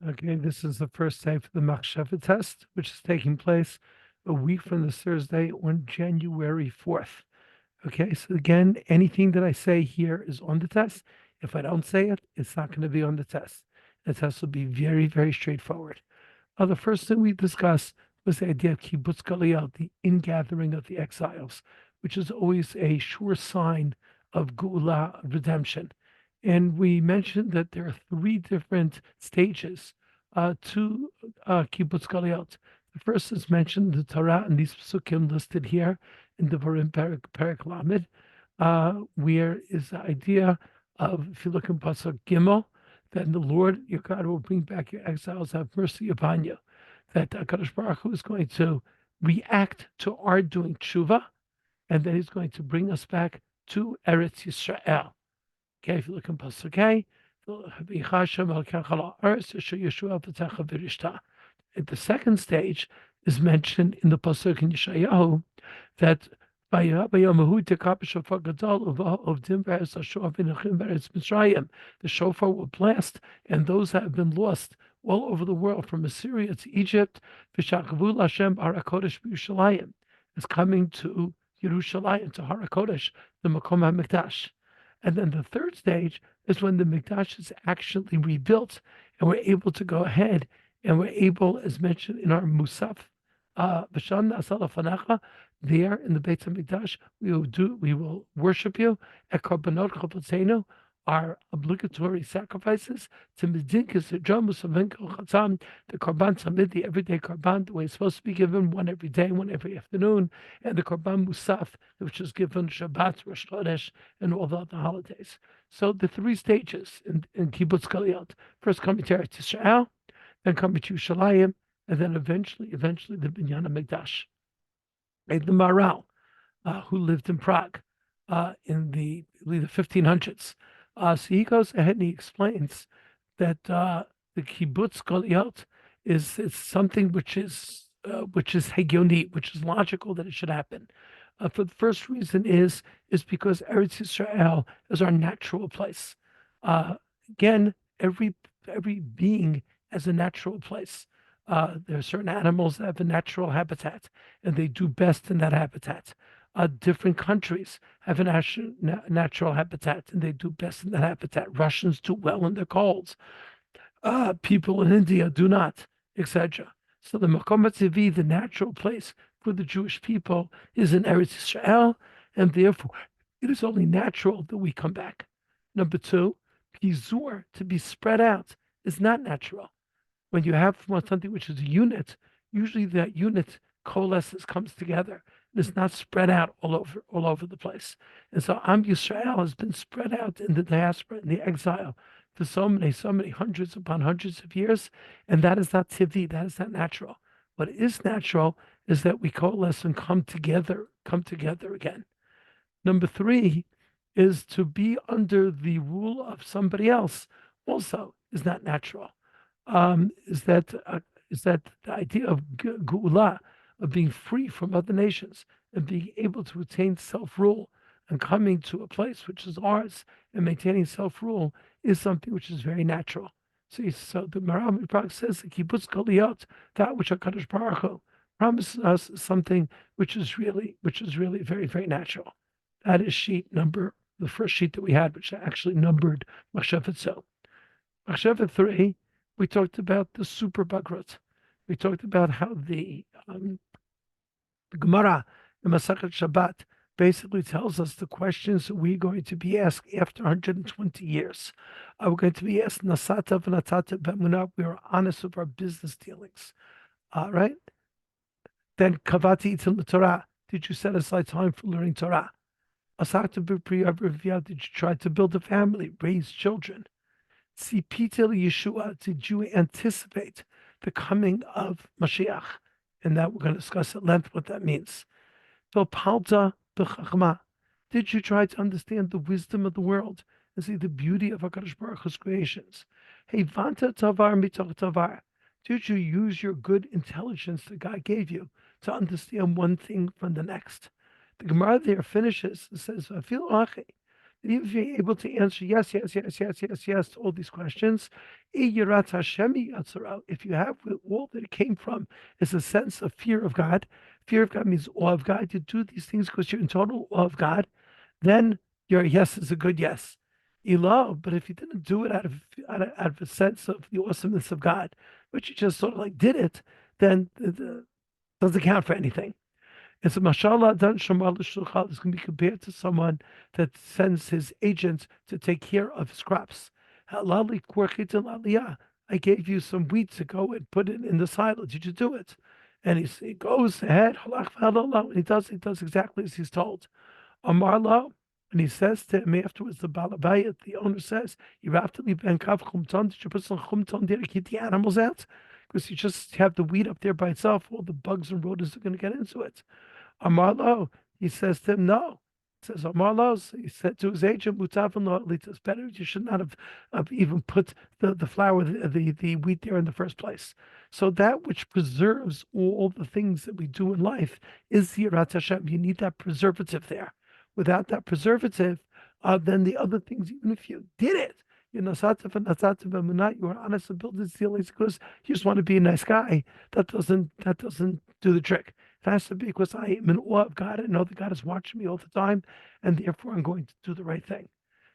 Okay, this is the first day for the Maxsheva test, which is taking place a week from this Thursday on January 4th. Okay, so again, anything that I say here is on the test. If I don't say it, it's not going to be on the test. The test will be very, very straightforward. The first thing we discussed was the idea of kibbutz galiyot, the ingathering of the exiles, which is always a sure sign of geula, of redemption. And we mentioned that there are three different stages to kibbutz galiyot. The first is mentioned in the Torah, and these psukim listed here in the Devarim Perek Lamed, where is the idea of, if you look in Pasuk Gimel, then the Lord your God will bring back your exiles, have mercy upon you. That HaKadosh Baruch Hu is going to react to our doing tshuva, and then he's going to bring us back to Eretz Yisrael. Okay, if you look in Pasuk A, the second stage is mentioned in the Pasuk in Yeshayahu that the shofar will blast, and those that have been lost all over the world, from Assyria to Egypt, is coming to Yerushalayim, to Har HaKodesh, the Makom HaMikdash. And then the third stage is when the Mikdash is actually rebuilt, and we're able to go ahead, and we're able, as mentioned in our Musaf, there in the Beit HaMikdash, we will worship you at Korbanot Chofatzenu, our obligatory sacrifices, to Medinkas, the Jamus, the Korban Samid, the everyday Korban, the way it's supposed to be given, one every day, one every afternoon, and the Korban Musaf, which is given Shabbat, Rosh Chodesh, and all the other holidays. So the three stages in Kibbutz Galiyot: first coming to Eretz Yisrael, then coming to Yerushalayim, and then eventually the Binyan HaMikdash. And the Maharal, who lived in Prague in the 1500s. So he goes ahead and he explains that the kibbutz galiyot is something which is hegioni, which is logical that it should happen. For the first reason is because Eretz Yisrael is our natural place. Again, every being has a natural place. There are certain animals that have a natural habitat, and they do best in that habitat. Different countries have a natural habitat, and they do best in that habitat. Russians do well in the colds. People in India do not, etc. So the Makom HaTevi, the natural place for the Jewish people, is in Eretz Yisrael, and therefore it is only natural that we come back. Number two, Pizur, to be spread out, is not natural. When you have something which is a unit, usually that unit coalesces, comes together. It's not spread out all over the place. And so Am Yisrael has been spread out in the diaspora, in the exile, for so many hundreds upon hundreds of years, and that is not tivi, that is not natural. What is natural is that we coalesce and come together again. Number three is to be under the rule of somebody else. Also, is not natural. Is that the idea of geula, of being free from other nations and being able to attain self-rule and coming to a place which is ours and maintaining self-rule is something which is very natural. So the Maharal Prague says the kibbutz galiyot, that which HaKadosh Baruch Hu promises us, something which is really very, very natural. That is the first sheet that we had, which actually numbered Maxsheva. So Maxsheva 3, we talked about the super bagrut. We talked about how the Gemara in Masachet Shabbat basically tells us the questions that we're going to be asked after 120 years. We're going to be asked Nasata v'natata b'emunah. We are honest with our business dealings, right? Then Kavati itil Torah. Did you set aside time for learning Torah? Asakta b'priyah. Did you try to build a family, raise children? Tzipitel Yeshua. Did you anticipate the coming of Mashiach? And that we're going to discuss at length what that means. Palta b'chachma. Did you try to understand the wisdom of the world and see the beauty of HaKadosh Baruch Hu's creations? Hey, vanta tavar mitoch tavar. Did you use your good intelligence that God gave you to understand one thing from the next? The Gemara there finishes and says, even if you're able to answer yes, yes, yes, yes, yes, yes to all these questions, if you have all that it came from is a sense of fear of God. Fear of God means awe of God. You do these things because you're in total awe of God. Then your yes is a good yes. Elo, but if you didn't do it out of a sense of the awesomeness of God, but you just sort of like did it, then it doesn't count for anything. It's a mashallah dan shamal l'shulchal is going to be compared to someone that sends his agent to take care of his crops. Halali kwarchitin aliyah. I gave you some wheat to go and put it in the silo. Did you do it? And he goes ahead, halach v'halallah, and he does exactly as he's told. Amar lo, and he says to him afterwards, the balabayat, the owner says, you have to leave Ben Kav Chumton. Did you put some Chumton there to keep the animals out? Because you just have the wheat up there by itself, all the bugs and rodents are going to get into it. Amar lo, he says to him, no. He says, Amar lo, he said to his agent, Mutavin lo, it's better. You should not have even put the flour, the wheat there in the first place. So that which preserves all the things that we do in life is the Yirat Hashem. You need that preservative there. Without that preservative, then the other things, even if you did it, you know, you are honest and build this deal because you just want to be a nice guy. That doesn't do the trick. It has to be because I am in awe of God. I know that God is watching me all the time, and therefore I'm going to do the right thing.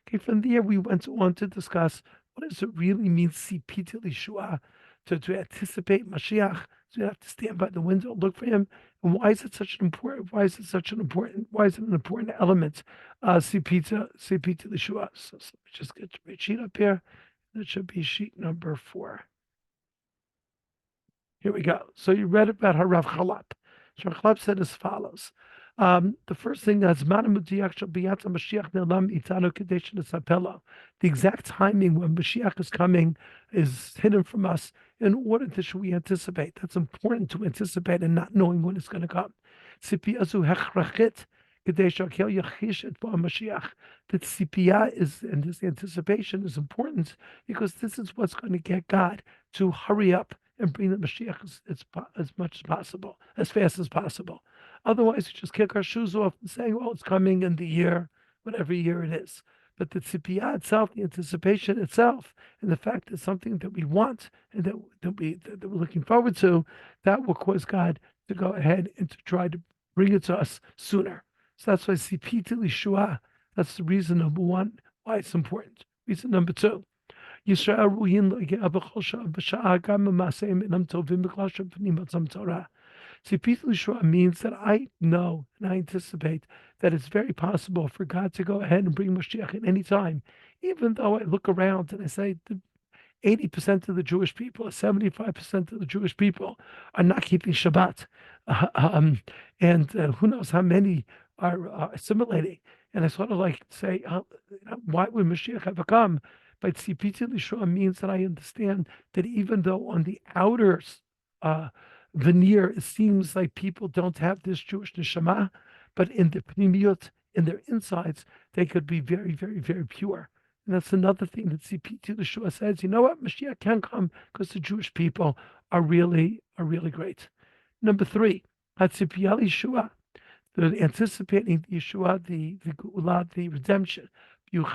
Okay, from there we went on to discuss what does it really mean, sipit Yeshua, to anticipate Mashiach. So you have to stand by the window, look for him. And why is it why is it an important element? Sipita Yeshua. So let me just get the sheet up here. That should be sheet number 4. Here we go. So you read about Harav Chalap. Chalap said as follows. The first thing that's the exact timing when Mashiach is coming is hidden from us in order that we anticipate. That's important to anticipate and not knowing when it's going to come. That CPI is, and this anticipation is important because this is what's going to get God to hurry up and bring the Mashiach as much as possible, as fast as possible. Otherwise, we just kick our shoes off and saying, well, it's coming in the year, whatever year it is. But the tzipiyah itself, the anticipation itself, and the fact that something that we want and that we're looking forward to, that will cause God to go ahead and to try to bring it to us sooner. So that's why sipita lishua. That's the reason number 1 why it's important. Reason number 2. Yisrael ruyin Sipita lishua means that I know and I anticipate that it's very possible for God to go ahead and bring Mashiach at any time, even though I look around and I say 80% of the Jewish people, 75% of the Jewish people are not keeping Shabbat. And who knows how many are assimilating. And I sort of like say, why would Mashiach ever come? But Sipita Lishua means that I understand that even though on the outer veneer, it seems like people don't have this Jewish neshama, but in the pnimiyut, in their insides, they could be very, very, very pure. And that's another thing that CPT Yeshua says, you know what, Mashiach can come because the Jewish people are really great. Number 3, Hatzipiyah Yeshua, the anticipating the Yeshua, the Geula, the redemption. So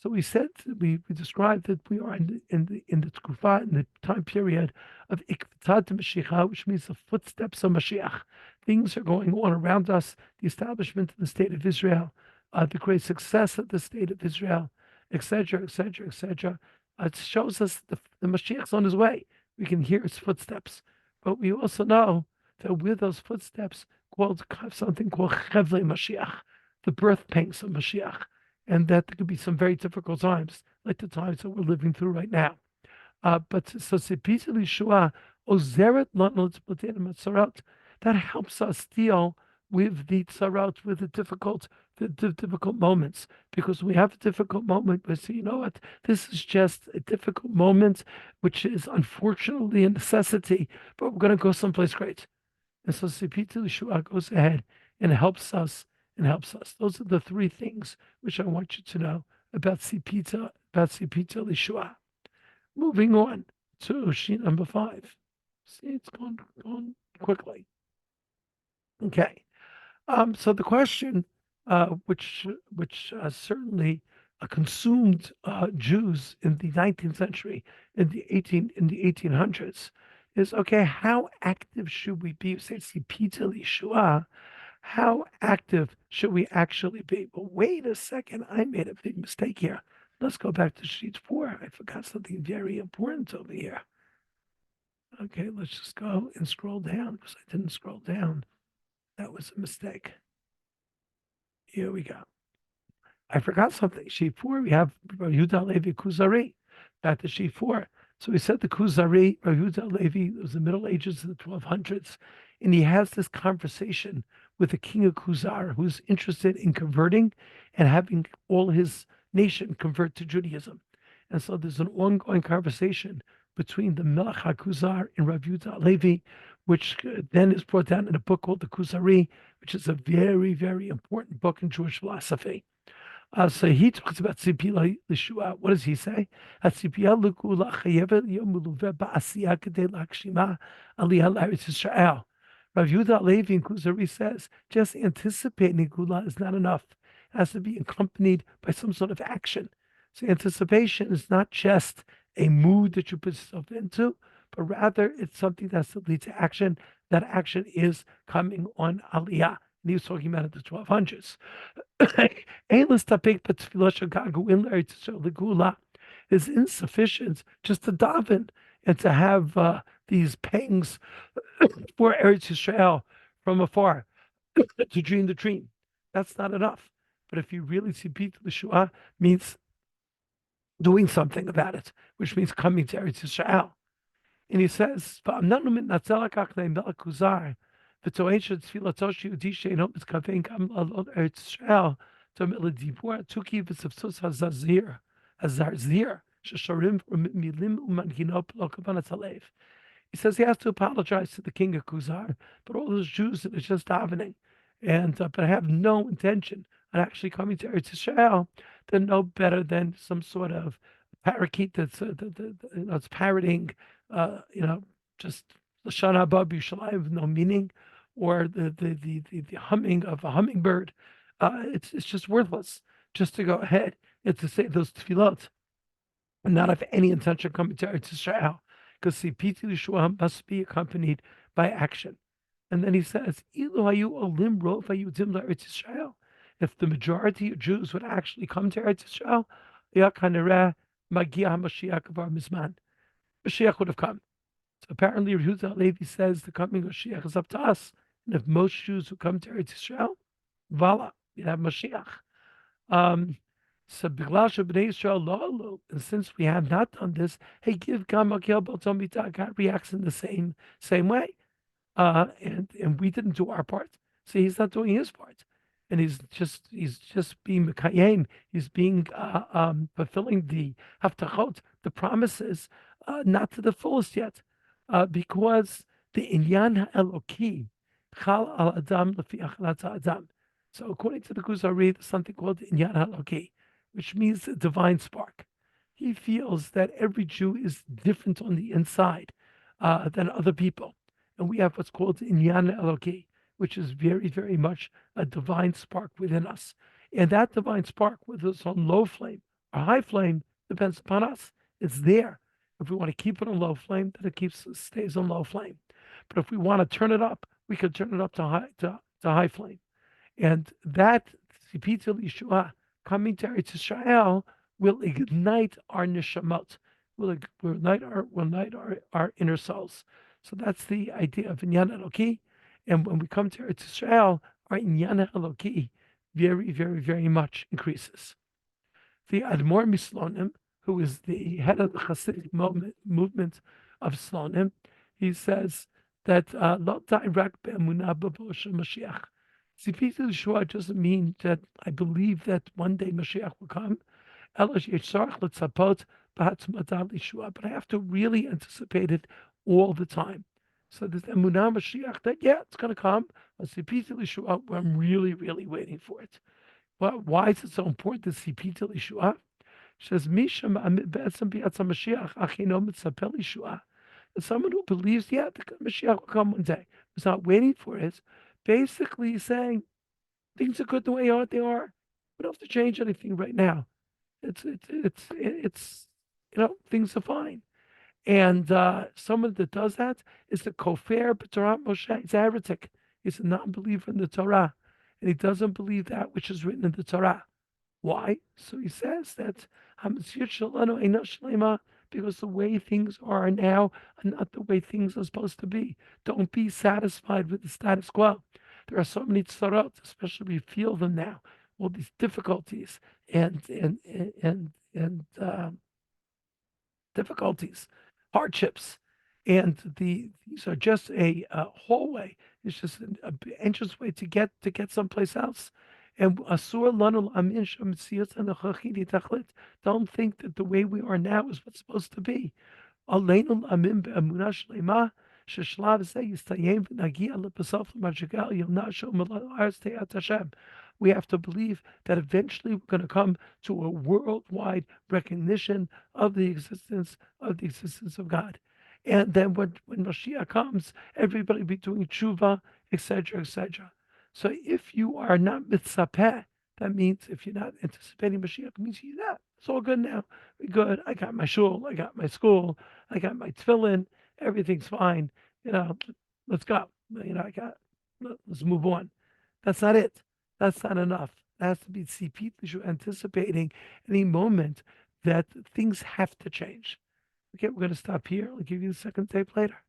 we said, we described that we are in the tkufa, in the time period of ikvatad Mashiach, which means the footsteps of Mashiach. Things are going on around us, the establishment of the state of Israel, the great success of the state of Israel, etc., etc., etc. It shows us the Mashiach's on his way. We can hear his footsteps, but we also know that with those footsteps, something called Chevle Mashiach, the birth pangs of Mashiach, and that there could be some very difficult times, like the times that we're living through right now. But so Sipita Lishua Ozeret Lanot Matzarat, that helps us deal with the tzarot, with the difficult moments, because we have a difficult moment. We say, you know what, this is just a difficult moment, which is unfortunately a necessity, but we're going to go someplace great. And so Sipita Lishua goes ahead and helps us. Those are the 3 things which I want you to know about Sipita Lishua. Moving on to sheet number 5. See, it's going quickly. Okay. So the question which certainly consumed Jews in the 19th century, in the 1800s, is okay. How active should we be? You say Tzipita Yeshua. How active should we actually be? But wait a second, I made a big mistake here. Let's go back to sheet 4. I forgot something very important over here. Okay, let's just go and scroll down because I didn't scroll down. That was a mistake. Here we go. I forgot something. Sheet 4, we have Rav Yehuda Levi Kuzari. Back to sheet 4. So we said the Kuzari, Rav Yehuda Levi, it was the Middle Ages of the 1200s, and he has this conversation with the king of Kuzar, who's interested in converting and having all his nation convert to Judaism. And so there's an ongoing conversation between the Melech HaKuzar and Rav Yehuda Levi, which then is brought down in a book called the Kuzari, which is a very, very important book in Jewish philosophy. So he talks about tzipila l'shua. What does he say? Tzipila l'kula chayevet yom muluve ba'asiya kedei lakshima aliyah l'Eretz Yisrael. Rav Yehuda Levi in Kuzari says just anticipating gula is not enough. It has to be accompanied by some sort of action. So anticipation is not just a mood that you put yourself into, but rather it's something that has to lead to action. That action is coming on aliyah. And he was talking about it in the 1200s. Is insufficient just to daven and to have these pangs for Eretz Yisrael from afar to dream the dream. That's not enough. But if you really see Pete L'Shua means doing something about it, which means coming to Eretz Yisrael. And he says, וטוען שתפילתו של יהודי שאינו מתכוון גם לעלות ארץ ישראל, דומה לדיבור התוכי וספסוס הזרזיר, ששרים מילים ומנגינות לא כוונת הלב. He says he has to apologize to the king of Kuzar, but all those Jews that are just davening and but have no intention of actually coming to Eretz Israel, they're no better than some sort of parakeet that's parroting, just Lashon Haba B'Yushalayim with no meaning, or the humming of a hummingbird. It's just worthless just to go ahead and to say those tefillot and not have any intention of coming to Eretz Yisrael, because the Piti Yeshua must be accompanied by action. And then he says, if the majority of Jews would actually come to Eretz Yisrael, Mashiach would have come. So apparently, Yehuda Levi says the coming of Mashiach is up to us. And if most Jews who come to Eretz Yisrael, voila, we have Mashiach. So and since we have not done this, hey, give God reacts in the same way. And we didn't do our part. So he's not doing his part. And he's just being Mekayim. He's being fulfilling the haftachot, the promises, not to the fullest yet. Because the inyan eloki chal al adam lefi achalat adam. So according to the Kuzari, there's something called the inyan eloki, which means the divine spark. He feels that every Jew is different on the inside than other people, and we have what's called the inyan eloki, which is very, very much a divine spark within us. And that divine spark, whether it's on low flame or high flame, depends upon us. It's there. If we want to keep it on low flame, then it stays on low flame. But if we want to turn it up, we can turn it up to high flame. And that Tzipita Yeshua coming to Eretz Yisrael will ignite our neshamot, will ignite our inner souls. So that's the idea of Inyan Eloki. And when we come to Eretz Yisrael, our Inyan Eloki very, very, very much increases. The Admor Mislonim, who is the head of the Hasidic movement of Slonim, he says that Lo Rak Be'emunah B'Vosha Mashiach. Tzipita Yeshua doesn't mean that I believe that one day Mashiach will come. But I have to really anticipate it all the time. So there's Emunah Mashiach that, yeah, it's going to come. But Tzipita Yeshua, I'm really, really waiting for it. Well, why is it so important to Tzipita Yeshua? Says someone who believes, yeah, the Mashiach will come one day, is not waiting for it. Basically saying, Things are good the way they are. We don't have to change anything right now. It's things are fine. And someone that does that is the Kofer B'Torah Moshe. He's a heretic. He's a non-believer in the Torah, and he doesn't believe that which is written in the Torah. Why? So he says that Hamasiut Shalanu Eina Shlema, because the way things are now are not the way things are supposed to be. Don't be satisfied with the status quo. There are so many tzarot, especially we feel them now, all these difficulties and difficulties, hardships, and these are just a hallway. It's just an entrance way to get someplace else. And asur lanu amin shemitzias hanochachit hi tachlit. Don't think that the way we are now is what's supposed to be. Aleinu amin be'emunah shlema sheshlav zeh yistayim v'nagia lebasaf l'madrigal yonashu melad haaretz te'at Hashem. We have to believe that eventually we're going to come to a worldwide recognition of the existence of God. And then when Mashiach comes, everybody will be doing tshuva, etc., etc. So if you are not mitzapeh, that means if you're not anticipating Mashiach, it means you're not. It's all good now. We're good. I got my shul, I got my school, I got my tefillin, everything's fine. Let's go. Let's move on. That's not it. That's not enough. It has to be tzipit, you're anticipating any moment that things have to change. Okay, we're going to stop here. I'll give you the second tape later.